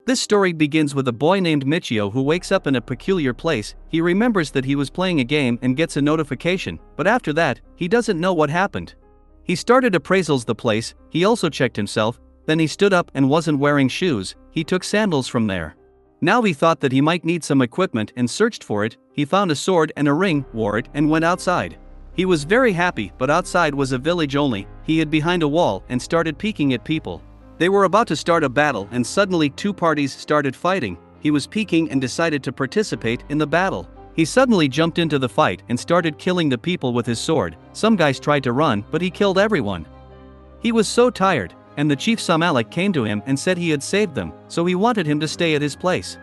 This story begins with a boy named Michio who wakes up in a peculiar place. He remembers that he was playing a game and gets a notification, but after that, he doesn't know what happened. He started appraisals the place, he also checked himself, then he stood up and wasn't wearing shoes, he took sandals from there. Now he thought that he might need some equipment and searched for it, he found a sword and a ring, wore it and went outside. He was very happy, but outside was a village only. He hid behind a wall and started peeking at people. They were about to start a battle and suddenly two parties started fighting. He was peeking and decided to participate in the battle. He suddenly jumped into the fight and started killing the people with his sword. Some guys tried to run, but he killed everyone. He was so tired, and the chief Samalik came to him and said he had saved them, so he wanted him to stay at his place.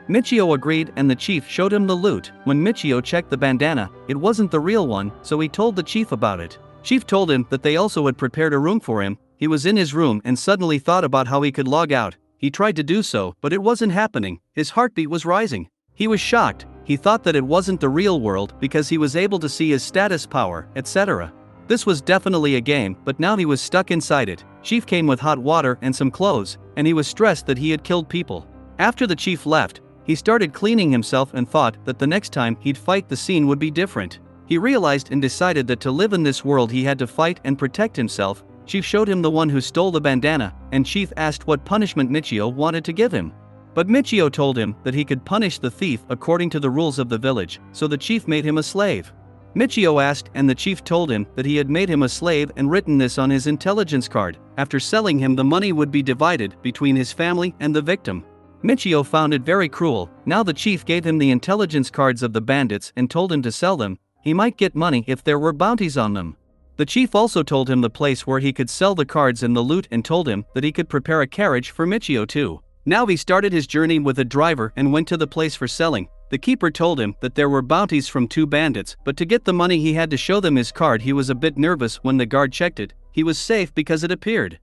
Michio agreed and the chief showed him the loot. When Michio checked the bandana, it wasn't the real one, so he told the chief about it. Chief told him that they also had prepared a room for him. He was in his room and suddenly thought about how he could log out. He tried to do so, but it wasn't happening. His heartbeat was rising. He was shocked. He thought that it wasn't the real world because he was able to see his status, power, etc. This was definitely a game, but now he was stuck inside it. Chief came with hot water and some clothes, and he was stressed that he had killed people. After the chief left, he started cleaning himself and thought that the next time he'd fight the scene would be different. He realized and decided that to live in this world he had to fight and protect himself. Chief showed him the one who stole the bandana, and Chief asked what punishment Michio wanted to give him. But Michio told him that he could punish the thief according to the rules of the village, so the chief made him a slave. Michio asked and the chief told him that he had made him a slave and written this on his intelligence card. After selling him, the money would be divided between his family and the victim. Michio found it very cruel. Now the chief gave him the intelligence cards of the bandits and told him to sell them. He might get money if there were bounties on them. The chief also told him the place where he could sell the cards and the loot and told him that he could prepare a carriage for Michio too. Now he started his journey with a driver and went to the place for selling. The keeper told him that there were bounties from two bandits, but to get the money he had to show them his card. He was a bit nervous when the guard checked it. He was safe because it appeared.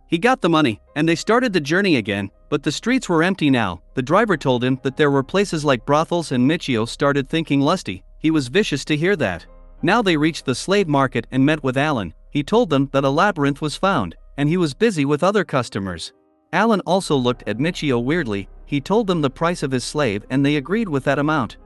He got the money, and they started the journey again, but the streets were empty now. The driver told him that there were places like brothels and Michio started thinking lusty. He was vicious to hear that. Now they reached the slave market and met with Alan. He told them that a labyrinth was found, and he was busy with other customers. Alan also looked at Michio weirdly. He told them the price of his slave and they agreed with that amount.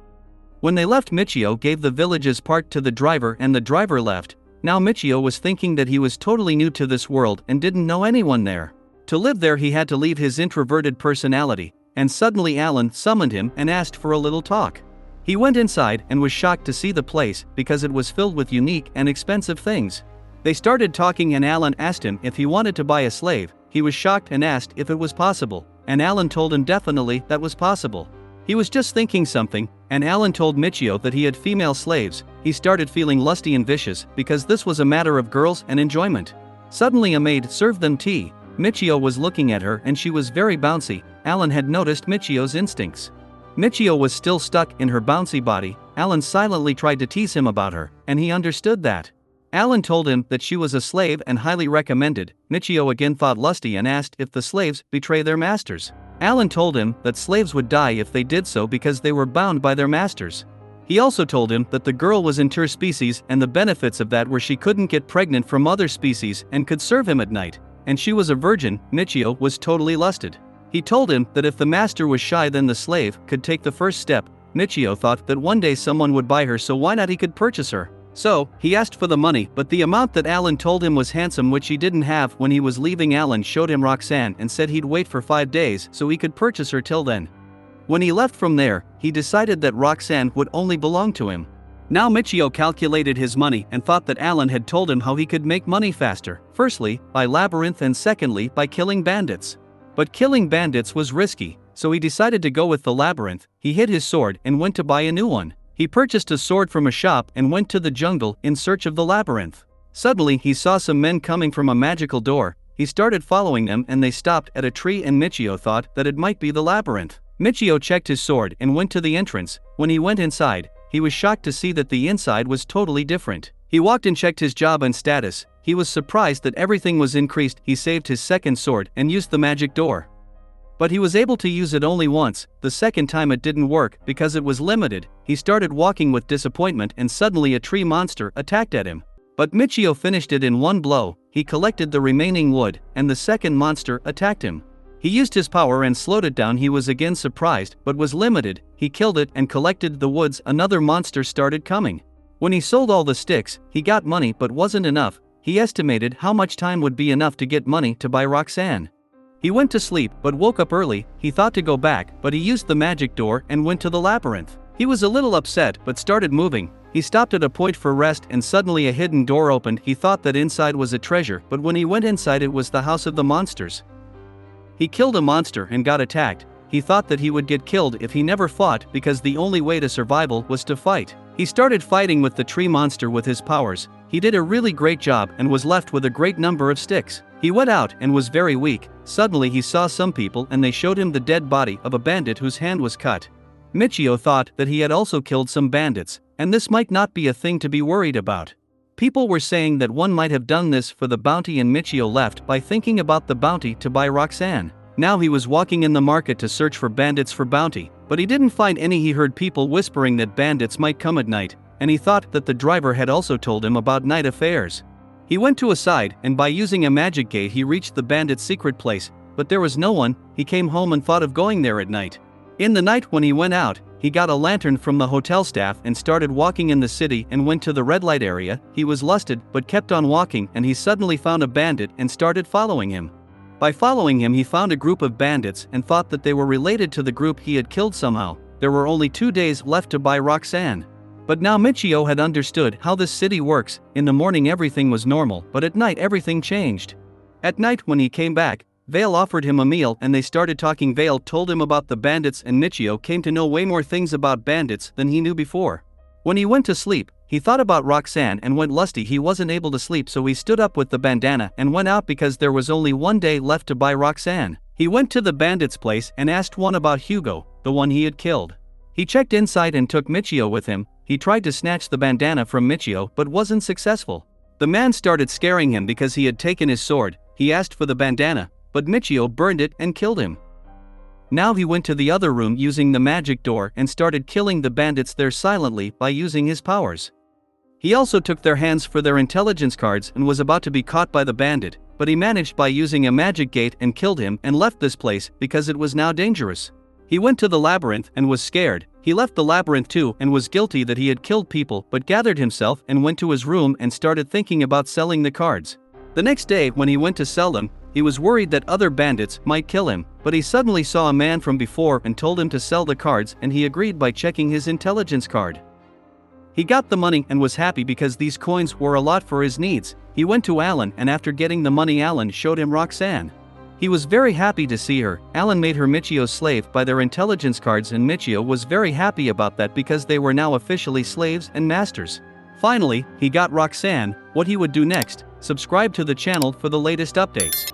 When they left, Michio gave the village's part to the driver and the driver left. Now Michio was thinking that he was totally new to this world and didn't know anyone there. To live there he had to leave his introverted personality, and suddenly Alan summoned him and asked for a little talk. He went inside and was shocked to see the place because it was filled with unique and expensive things. They started talking and Alan asked him if he wanted to buy a slave. He was shocked and asked if it was possible, and Alan told him definitely that was possible. He was just thinking something, and Alan told Michio that he had female slaves. He started feeling lusty and vicious because this was a matter of girls and enjoyment. Suddenly a maid served them tea. Michio was looking at her and she was very bouncy. Alan had noticed Michio's instincts. Michio was still stuck in her bouncy body. Alan silently tried to tease him about her, and he understood that. Alan told him that she was a slave and highly recommended. Michio again thought lusty and asked if the slaves betray their masters. Alan told him that slaves would die if they did so because they were bound by their masters. He also told him that the girl was interspecies and the benefits of that were she couldn't get pregnant from other species and could serve him at night, and she was a virgin. Michio was totally lusted. He told him that if the master was shy then the slave could take the first step. Michio thought that one day someone would buy her, so why not he could purchase her. So, he asked for the money, but the amount that Alan told him was handsome, which he didn't have. When he was leaving, Alan showed him Roxanne and said he'd wait for 5 days so he could purchase her till then. When he left from there, he decided that Roxanne would only belong to him. Now Michio calculated his money and thought that Alan had told him how he could make money faster, firstly, by labyrinth and secondly, by killing bandits. But killing bandits was risky, so he decided to go with the labyrinth. He hid his sword and went to buy a new one. He purchased a sword from a shop and went to the jungle in search of the labyrinth. Suddenly he saw some men coming from a magical door. He started following them and they stopped at a tree, and Michio thought that it might be the labyrinth. Michio checked his sword and went to the entrance. When he went inside, he was shocked to see that the inside was totally different. He walked and checked his job and status. He was surprised that everything was increased. He saved his second sword and used the magic door. But he was able to use it only once. The second time it didn't work because it was limited. He started walking with disappointment and suddenly a tree monster attacked at him. But Michio finished it in one blow. He collected the remaining wood and the second monster attacked him. He used his power and slowed it down. He was again surprised, but was limited. He killed it and collected the woods. Another monster started coming. When he sold all the sticks, he got money but wasn't enough. He estimated how much time would be enough to get money to buy Roxanne. He went to sleep but woke up early. He thought to go back, but he used the magic door and went to the labyrinth. He was a little upset but started moving. He stopped at a point for rest and suddenly a hidden door opened. He thought that inside was a treasure, but when he went inside it was the house of the monsters. He killed a monster and got attacked. He thought that he would get killed if he never fought because the only way to survival was to fight. He started fighting with the tree monster with his powers. He did a really great job and was left with a great number of sticks. He went out and was very weak. Suddenly he saw some people and they showed him the dead body of a bandit whose hand was cut. Michio thought that he had also killed some bandits, and this might not be a thing to be worried about. People were saying that one might have done this for the bounty and Michio left by thinking about the bounty to buy Roxanne. Now he was walking in the market to search for bandits for bounty, but he didn't find any. He heard people whispering that bandits might come at night, and he thought that the driver had also told him about night affairs. He went to a side and by using a magic gate he reached the bandit's secret place, but there was no one. He came home and thought of going there at night. In the night when he went out, he got a lantern from the hotel staff and started walking in the city and went to the red light area. He was lusted but kept on walking and he suddenly found a bandit and started following him. By following him he found a group of bandits and thought that they were related to the group he had killed somehow. There were only 2 days left to buy Roxanne. But now Michio had understood how this city works. In the morning everything was normal, but at night everything changed. At night when he came back, Vale offered him a meal and they started talking. Vale told him about the bandits and Michio came to know way more things about bandits than he knew before. When he went to sleep, he thought about Roxanne and went lusty. He wasn't able to sleep, so he stood up with the bandana and went out because there was only 1 day left to buy Roxanne. He went to the bandit's place and asked one about Hugo, the one he had killed. He checked inside and took Michio with him. He tried to snatch the bandana from Michio but wasn't successful. The man started scaring him because he had taken his sword. He asked for the bandana, but Michio burned it and killed him. Now he went to the other room using the magic door and started killing the bandits there silently by using his powers. He also took their hands for their intelligence cards and was about to be caught by the bandit, but he managed by using a magic gate and killed him and left this place because it was now dangerous. He went to the labyrinth and was scared. He left the labyrinth too and was guilty that he had killed people, but gathered himself and went to his room and started thinking about selling the cards. The next day when he went to sell them, he was worried that other bandits might kill him, but he suddenly saw a man from before and told him to sell the cards and he agreed by checking his intelligence card. He got the money and was happy because these coins were a lot for his needs. He went to Alan and after getting the money Alan showed him Roxanne. He was very happy to see her. Alan made her Michio's slave by their intelligence cards and Michio was very happy about that because they were now officially slaves and masters. Finally, he got Roxanne. What he would do next? Subscribe to the channel for the latest updates.